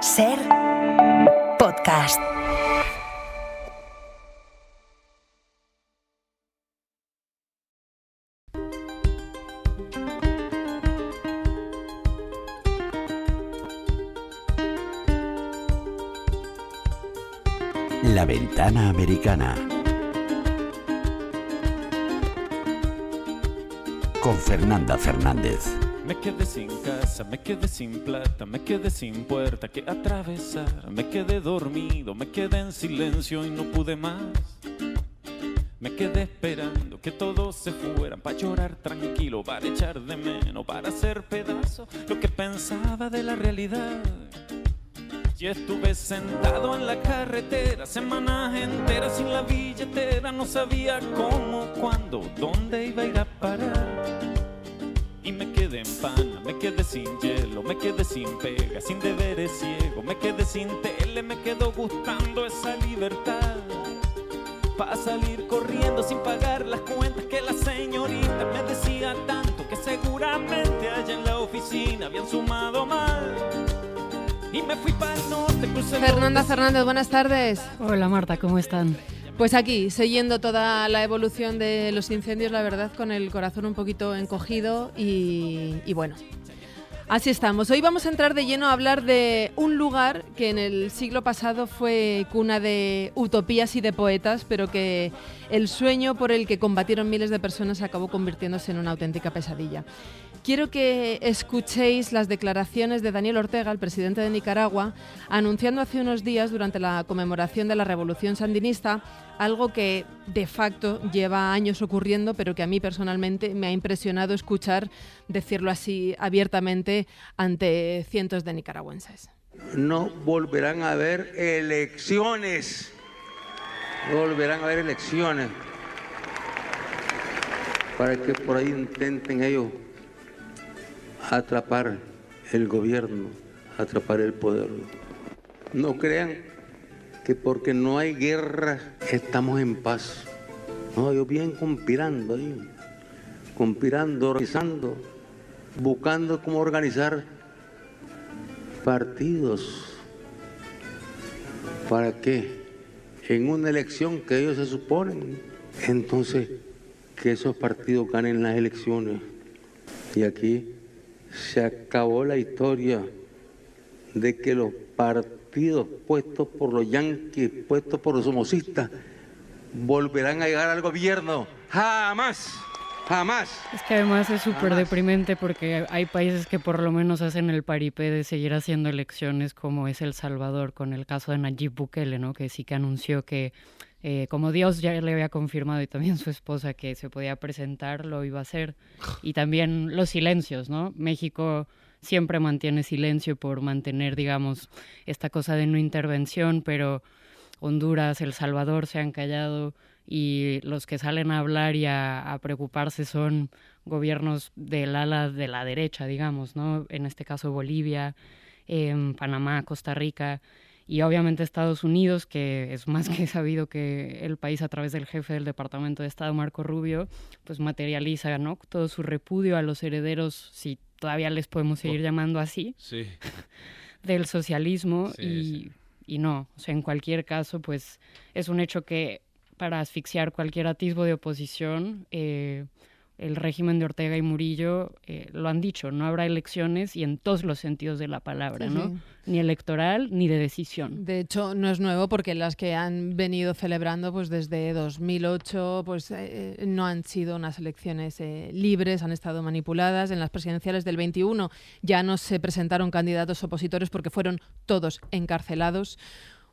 Ser podcast. La Ventana Americana con Fernanda Fernández. Me quedé sin casa, me quedé sin plata, me quedé sin puerta que atravesar. Me quedé dormido, me quedé en silencio y no pude más. Me quedé esperando que todos se fueran para llorar tranquilo, para echar de menos, para hacer pedazo lo que pensaba de la realidad. Y estuve sentado en la carretera semanas enteras sin la billetera. No sabía cómo, cuándo, dónde iba a ir a parar. Y me quedé en pana, me quedé sin hielo, me quedé sin pega, sin deberes ciego, me quedé sin tele, me quedó gustando esa libertad. Pa' salir corriendo sin pagar las cuentas que la señorita me decía tanto, que seguramente allá en la oficina habían sumado mal. Y me fui para el norte, crucé. Fernanda Fernández, buenas tardes. Hola Marta, ¿cómo están? Pues aquí, siguiendo toda la evolución de los incendios, la verdad, con el corazón un poquito encogido y bueno, así estamos. Hoy vamos a entrar de lleno a hablar de un lugar que en el siglo pasado fue cuna de utopías y de poetas, pero que el sueño por el que combatieron miles de personas acabó convirtiéndose en una auténtica pesadilla. Quiero que escuchéis las declaraciones de Daniel Ortega, el presidente de Nicaragua, anunciando hace unos días, durante la conmemoración de la Revolución Sandinista, algo que de facto lleva años ocurriendo, pero que a mí personalmente me ha impresionado escuchar decirlo así abiertamente ante cientos de nicaragüenses. No volverán a haber elecciones. No volverán a haber elecciones. Para que por ahí intenten ellos atrapar el gobierno, atrapar el poder. No crean que porque no hay guerra estamos en paz. No, ellos vienen conspirando ahí, organizando, buscando cómo organizar partidos. ¿Para qué? En una elección que ellos se suponen, entonces que esos partidos ganen las elecciones. Y aquí se acabó la historia de que los partidos puestos por los yanquis, puestos por los somocistas, volverán a llegar al gobierno. ¡Jamás! ¡Jamás! Es que además es súper deprimente porque hay países que por lo menos hacen el paripé de seguir haciendo elecciones, como es El Salvador, con el caso de Nayib Bukele, ¿no? Que sí que anunció que como Dios ya le había confirmado, y también su esposa, que se podía presentar, lo iba a hacer. Y también los silencios, ¿no? México siempre mantiene silencio por mantener, digamos, esta cosa de no intervención, pero Honduras, El Salvador se han callado, y los que salen a hablar y a preocuparse son gobiernos del ala de la derecha, digamos, ¿no? En este caso Bolivia, Panamá, Costa Rica. Y obviamente Estados Unidos, que es más que sabido que el país, a través del jefe del Departamento de Estado, Marco Rubio, pues materializa, ¿no?, todo su repudio a los herederos, si todavía les podemos seguir llamando así, sí, del socialismo. Sí, y no, o sea, en cualquier caso, pues es un hecho que para asfixiar cualquier atisbo de oposición, el régimen de Ortega y Murillo lo han dicho, no habrá elecciones, y en todos los sentidos de la palabra, sí, ¿no? Sí. Ni electoral ni de decisión. De hecho, no es nuevo, porque las que han venido celebrando pues desde 2008 pues no han sido unas elecciones libres, han estado manipuladas. En las presidenciales del 21 ya no se presentaron candidatos opositores porque fueron todos encarcelados.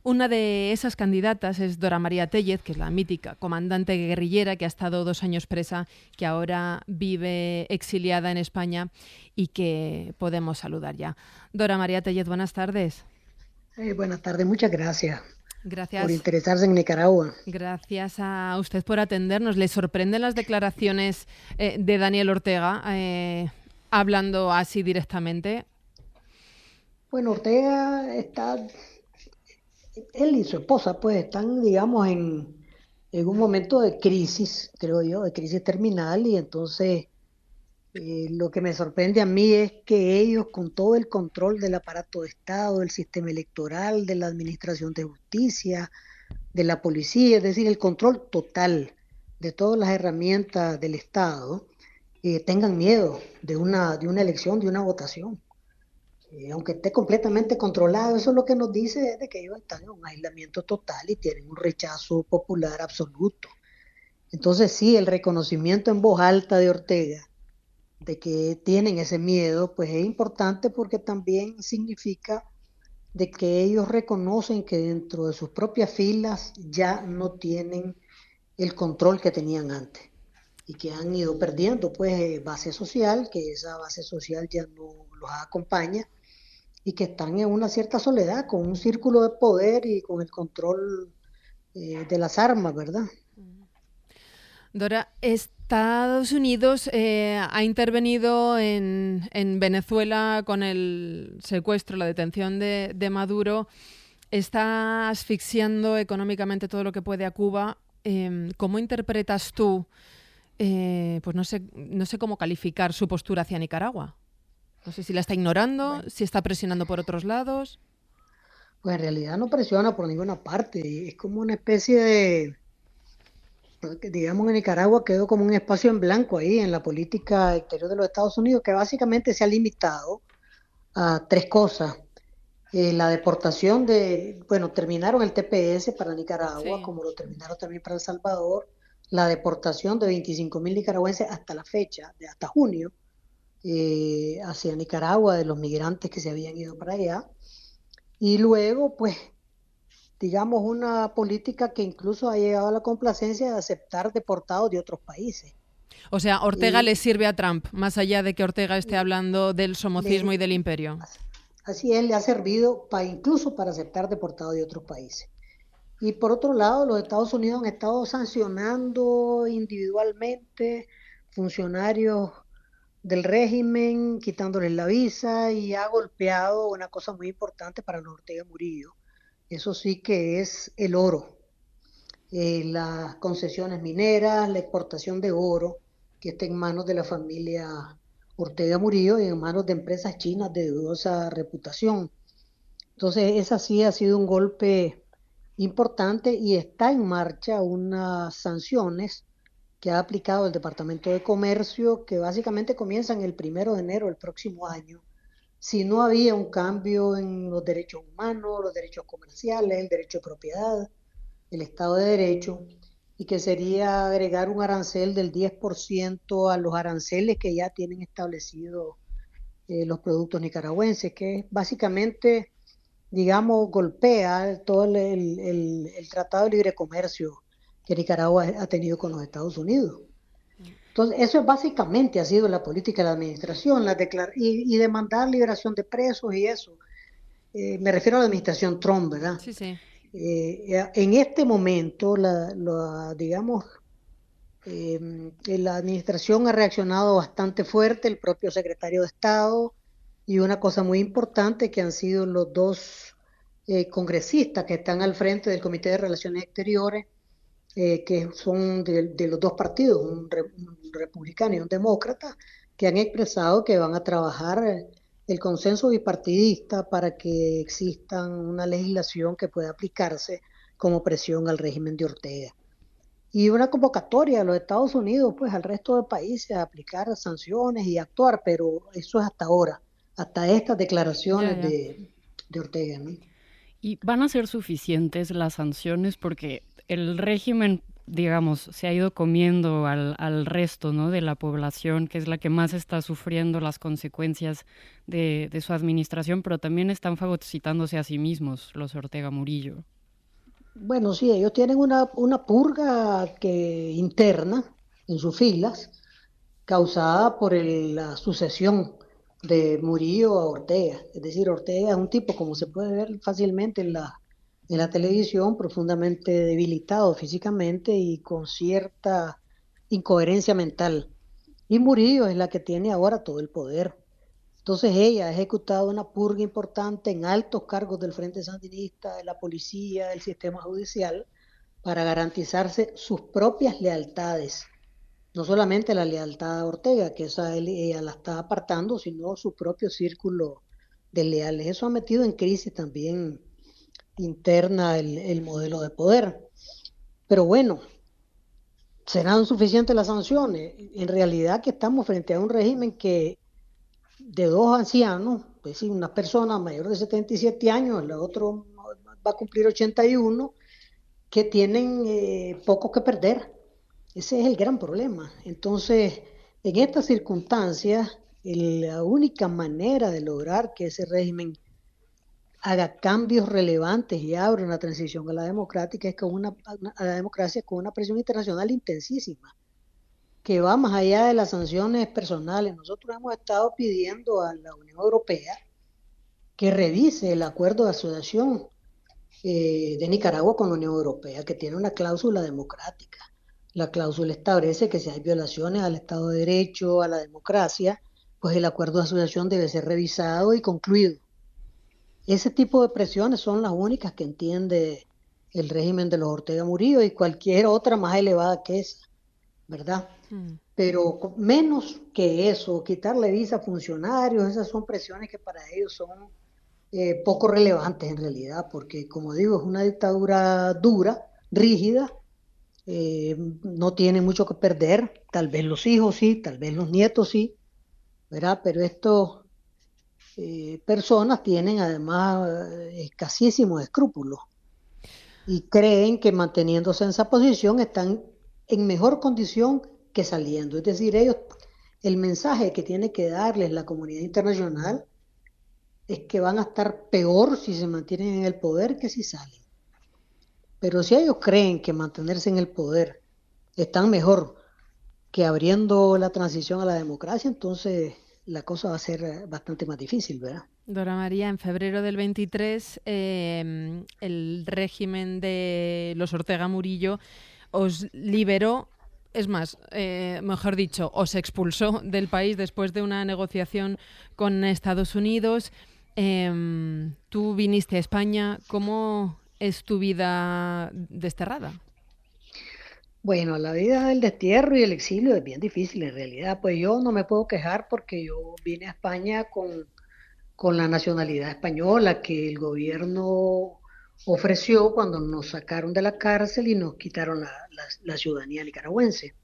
Una de esas candidatas es Dora María Tellez, que es la mítica comandante guerrillera que ha estado 2 años presa, que ahora vive exiliada en España y que podemos saludar ya. Dora María Tellez, buenas tardes. Buenas tardes, muchas gracias. Gracias. Por interesarse en Nicaragua. Gracias a usted por atendernos. ¿Le sorprenden las declaraciones de Daniel Ortega hablando así directamente? Bueno, Ortega está... Él y su esposa pues están, digamos, en un momento de crisis, creo yo, de crisis terminal, y entonces Lo que me sorprende a mí es que ellos, con todo el control del aparato de Estado, del sistema electoral, de la administración de justicia, de la policía, es decir, el control total de todas las herramientas del Estado, tengan miedo de una elección, de una votación. Aunque esté completamente controlado, eso es lo que nos dice es de que ellos están en un aislamiento total y tienen un rechazo popular absoluto. Entonces sí, el reconocimiento en voz alta de Ortega de que tienen ese miedo, pues es importante porque también significa de que ellos reconocen que dentro de sus propias filas ya no tienen el control que tenían antes y que han ido perdiendo pues base social, que esa base social ya no los acompaña y que están en una cierta soledad con un círculo de poder y con el control de las armas, ¿verdad? Dora, Estados Unidos ha intervenido en Venezuela con el secuestro, la detención de Maduro. Está asfixiando económicamente todo lo que puede a Cuba. ¿Cómo interpretas tú, pues no sé cómo calificar su postura hacia Nicaragua? No sé si la está ignorando, Bueno, si está presionando por otros lados. pues en realidad no presiona por ninguna parte, es como una especie de, que digamos que Nicaragua quedó como un espacio en blanco ahí en la política exterior de los Estados Unidos, que básicamente se ha limitado a tres cosas. La deportación bueno, terminaron el TPS para Nicaragua, Sí. como lo terminaron también para El Salvador, la deportación de 25.000 nicaragüenses hasta la fecha, hasta junio, hacia Nicaragua, de los migrantes que se habían ido para allá. Y luego, pues, digamos, una política que incluso ha llegado a la complacencia de aceptar deportados de otros países. O sea, Ortega le Y sirve a Trump, más allá de que Ortega esté hablando del somocismo y le, del imperio. así él le ha servido incluso para aceptar deportados de otros países. Y por otro lado, los Estados Unidos han estado sancionando individualmente funcionarios del régimen, quitándoles la visa y ha golpeado una cosa muy importante para los Ortega Murillo. Eso sí que es el oro, las concesiones mineras, la exportación de oro, que está en manos de la familia Ortega Murillo y en manos de empresas chinas de dudosa reputación. Entonces, esa sí ha sido un golpe importante y está en marcha unas sanciones que ha aplicado el Departamento de Comercio que básicamente comienzan el 1 de enero del próximo año. Si no había un cambio en los derechos humanos, los derechos comerciales, el derecho de propiedad, el Estado de Derecho, y que sería agregar un arancel del 10% a los aranceles que ya tienen establecidos los productos nicaragüenses, que básicamente, digamos, golpea todo el Tratado de Libre Comercio que Nicaragua ha tenido con los Estados Unidos. Entonces, eso es básicamente ha sido la política de la administración, y demandar liberación de presos y eso. Me refiero a la administración Trump, ¿verdad? Sí, sí. En este momento, digamos, la administración ha reaccionado bastante fuerte, el propio secretario de Estado, y una cosa muy importante que han sido los dos congresistas que están al frente del Comité de Relaciones Exteriores, que son de los dos partidos, un republicano y un demócrata, que han expresado que van a trabajar el consenso bipartidista para que exista una legislación que pueda aplicarse como presión al régimen de Ortega. Y una convocatoria a los Estados Unidos, pues al resto de países a aplicar sanciones y actuar, pero eso es hasta ahora, hasta estas Ya, declaraciones ya. de Ortega, ¿no? ¿Y van a ser suficientes las sanciones? Porque el régimen, digamos, se ha ido comiendo al resto, ¿no?, de la población, que es la que más está sufriendo las consecuencias de su administración, pero también están fagocitándose a sí mismos los Ortega Murillo. Bueno, sí, ellos tienen una purga interna en sus filas, causada por la sucesión de Murillo a Ortega. Es decir, Ortega es un tipo, como se puede ver fácilmente en la televisión, profundamente debilitado físicamente y con cierta incoherencia mental. Y Murillo es la que tiene ahora todo el poder. Entonces ella ha ejecutado una purga importante en altos cargos del Frente Sandinista, de la policía, del sistema judicial, para garantizarse sus propias lealtades No solamente la lealtad a Ortega, que ella la está apartando, sino su propio círculo de leales. Eso ha metido en crisis también interna el modelo de poder. Pero bueno, ¿serán suficientes las sanciones? En realidad que estamos frente a un régimen que de dos ancianos, es decir, una persona mayor de 77 años, el otro va a cumplir 81, que tienen poco que perder. Ese es el gran problema. Entonces, en estas circunstancias, la única manera de lograr que ese régimen haga cambios relevantes y abra una transición a la democrática es con a la democracia con una presión internacional intensísima, que va más allá de las sanciones personales. Nosotros hemos estado pidiendo a la Unión Europea que revise el acuerdo de asociación de Nicaragua con la Unión Europea, que tiene una cláusula democrática. La cláusula establece que si hay violaciones al Estado de Derecho, a la democracia, pues el acuerdo de asociación debe ser revisado y concluido. Ese tipo de presiones son las únicas que entiende el régimen de los Ortega Murillo y cualquier otra más elevada que esa, ¿verdad? Pero menos que eso, quitarle visa a funcionarios, esas son presiones que para ellos son poco relevantes en realidad, porque como digo, es una dictadura dura, rígida, no tiene mucho que perder, tal vez los hijos sí, tal vez los nietos sí, ¿verdad? Pero estos personas tienen además escasísimos escrúpulos y creen que manteniéndose en esa posición están en mejor condición que saliendo. Es decir, ellos, el mensaje que tiene que darles la comunidad internacional es que van a estar peor si se mantienen en el poder que si salen. Pero si ellos creen que mantenerse en el poder están mejor que abriendo la transición a la democracia, entonces la cosa va a ser bastante más difícil, ¿verdad? Dora María, en febrero del 23, el régimen de los Ortega Murillo os liberó, es más, mejor dicho, os expulsó del país después de una negociación con Estados Unidos. Tú viniste a España. ¿Cómo es tu vida desterrada? Bueno, la vida del destierro y el exilio es bien difícil en realidad. Pues yo no me puedo quejar porque yo vine a España con la nacionalidad española que el gobierno ofreció cuando nos sacaron de la cárcel y nos quitaron la ciudadanía nicaragüense.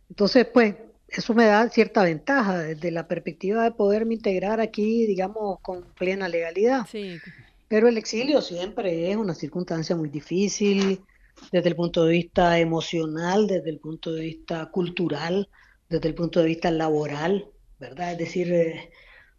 Entonces, pues, eso me da cierta ventaja desde la perspectiva de poderme integrar aquí, digamos, con plena legalidad. Sí. Pero el exilio siempre es una circunstancia muy difícil desde el punto de vista emocional, desde el punto de vista cultural, desde el punto de vista laboral, ¿verdad? Es decir,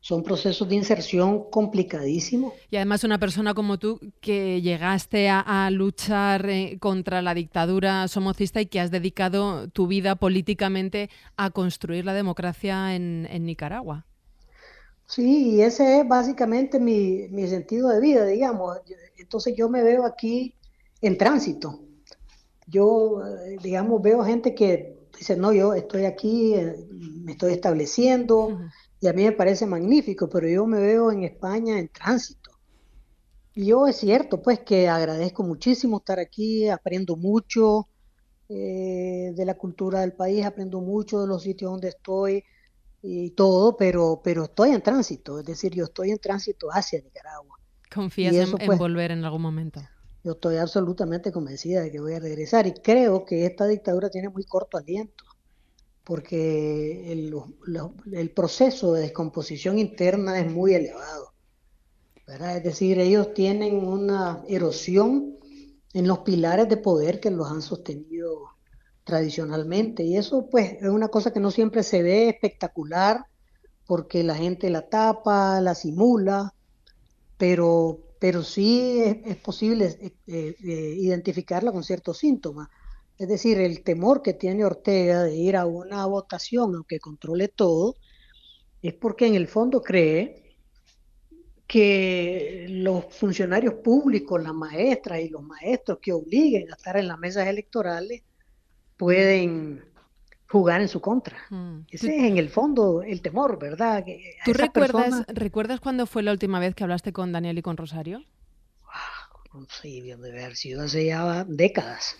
son procesos de inserción complicadísimos. Y además una persona como tú que llegaste a luchar contra la dictadura somocista y que has dedicado tu vida políticamente a construir la democracia en Nicaragua. Sí, y ese es básicamente mi sentido de vida, digamos. Entonces yo me veo aquí en tránsito. Yo, digamos, veo gente que dice, no, yo estoy aquí, me estoy estableciendo, y a mí me parece magnífico, pero yo me veo en España en tránsito. Y yo es cierto, pues, que agradezco muchísimo estar aquí, aprendo mucho de la cultura del país, aprendo mucho de los sitios donde estoy y todo, pero estoy en tránsito, es decir, yo estoy en tránsito hacia Nicaragua. ¿Confías Y eso, en pues, volver en algún momento? yo estoy absolutamente convencida de que voy a regresar y creo que esta dictadura tiene muy corto aliento, porque el proceso de descomposición interna es muy elevado, ¿verdad? Es decir, ellos tienen una erosión en los pilares de poder que los han sostenido tradicionalmente y eso pues es una cosa que no siempre se ve espectacular porque la gente la tapa, la simula, pero sí es posible identificarla con ciertos síntomas. Es decir, el temor que tiene Ortega de ir a una votación, aunque controle todo, es porque en el fondo cree que los funcionarios públicos, las maestras y los maestros que obliguen a estar en las mesas electorales pueden jugar en su contra. Ese es en el fondo el temor, ¿verdad? ¿Tú recuerdas cuándo fue la última vez que hablaste con Daniel y con Rosario? Sí, bien de haber sido hace ya décadas.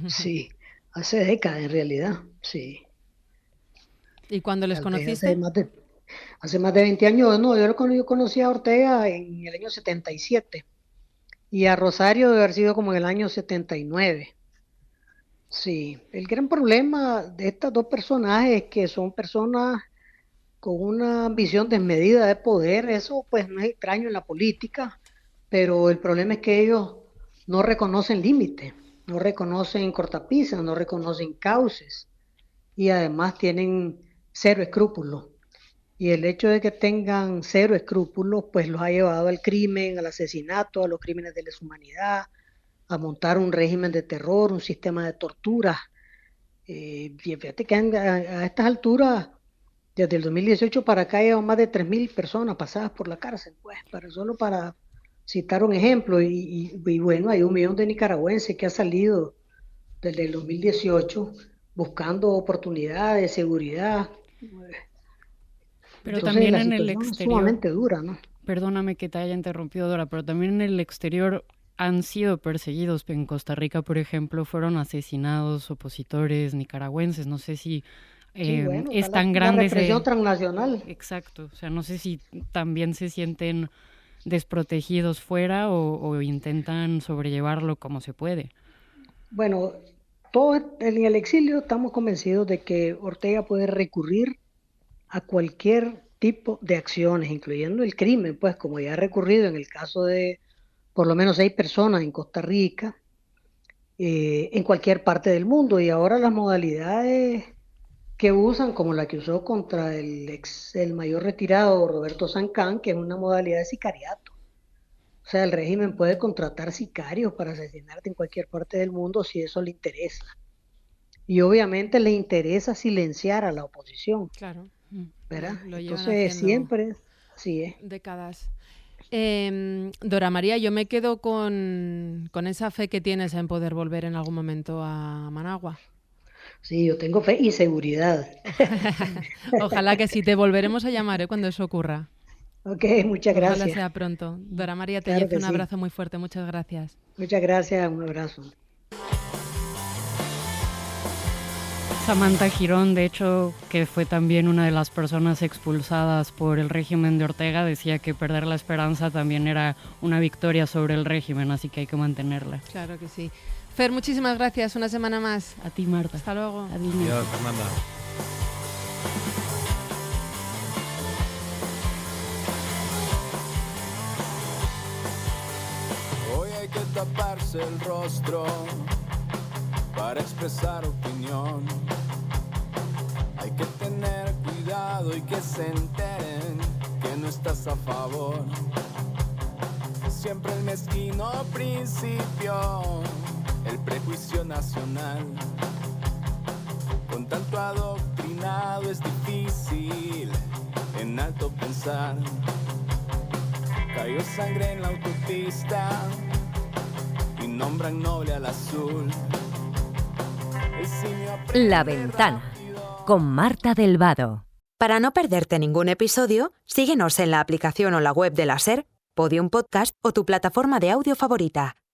Sí, hace décadas en realidad, sí. ¿Y cuándo les Hace conociste? hace más de 20 años, no, yo conocí a Ortega en el año 77 y a Rosario debe haber sido como en el año 79. Sí, el gran problema de estas dos personajes es que son personas con una ambición desmedida de poder. Eso pues no es extraño en la política, pero el problema es que ellos no reconocen límites, no reconocen cortapisas, no reconocen cauces y además tienen cero escrúpulos. Y el hecho de que tengan cero escrúpulos, pues los ha llevado al crimen, al asesinato, a los crímenes de lesa humanidad, a montar un régimen de terror, un sistema de tortura. Y fíjate que a estas alturas, desde el 2018 para acá, llevan más de 3.000 personas pasadas por la cárcel, pues, solo para citar un ejemplo. Y bueno, hay 1 millón de nicaragüenses que ha salido desde el 2018 buscando oportunidades, seguridad. Pero Entonces también la en el situación es exterior, sumamente dura, ¿no? perdóname que te haya interrumpido, Dora, pero también en el exterior han sido perseguidos. En Costa Rica, por ejemplo, fueron asesinados opositores nicaragüenses. No sé si Sí, bueno, es está tan la grande represión transnacional. Exacto, o sea, no sé si también se sienten desprotegidos fuera o intentan sobrellevarlo como se puede. Bueno, todos en el exilio estamos convencidos de que Ortega puede recurrir a cualquier tipo de acciones, incluyendo el crimen, pues como ya ha recurrido en el caso de por lo menos 6 personas en Costa Rica, en cualquier parte del mundo. Y ahora las modalidades que usan, como la que usó contra el mayor retirado Roberto Sancán, que es una modalidad de sicariato. O sea, el régimen puede contratar sicarios para asesinarte en cualquier parte del mundo si eso le interesa. Y obviamente le interesa silenciar a la oposición, Claro, ¿verdad? lo llevan Entonces haciendo siempre, así es. décadas. Dora María, yo me quedo con esa fe que tienes en poder volver en algún momento a Managua. Sí, yo tengo fe y seguridad. Ojalá que sí, te volveremos a llamar, cuando eso ocurra. Ok, muchas Ojalá gracias. sea pronto. Dora María Claro Tellez, que un sí. abrazo muy fuerte, muchas gracias. Muchas gracias, un abrazo. Samantha Girón, de hecho, que fue también una de las personas expulsadas por el régimen de Ortega, decía que perder la esperanza también era una victoria sobre el régimen, así que hay que mantenerla. Claro que sí. Fer, muchísimas gracias, una semana más. A ti, Marta. Hasta luego. Adiós. Adiós, Fernanda. Hoy hay que taparse el rostro para expresar opinión. Hay que tener cuidado y que se enteren que no estás a favor. Siempre el mezquino principio, el prejuicio nacional. Con tanto adoctrinado es difícil en alto pensar. Cayó sangre en la autopista y nombran noble al azul. La Ventana, con Marta del Vado. Para no perderte ningún episodio, síguenos en la aplicación o la web de la SER, Podium Podcast o tu plataforma de audio favorita.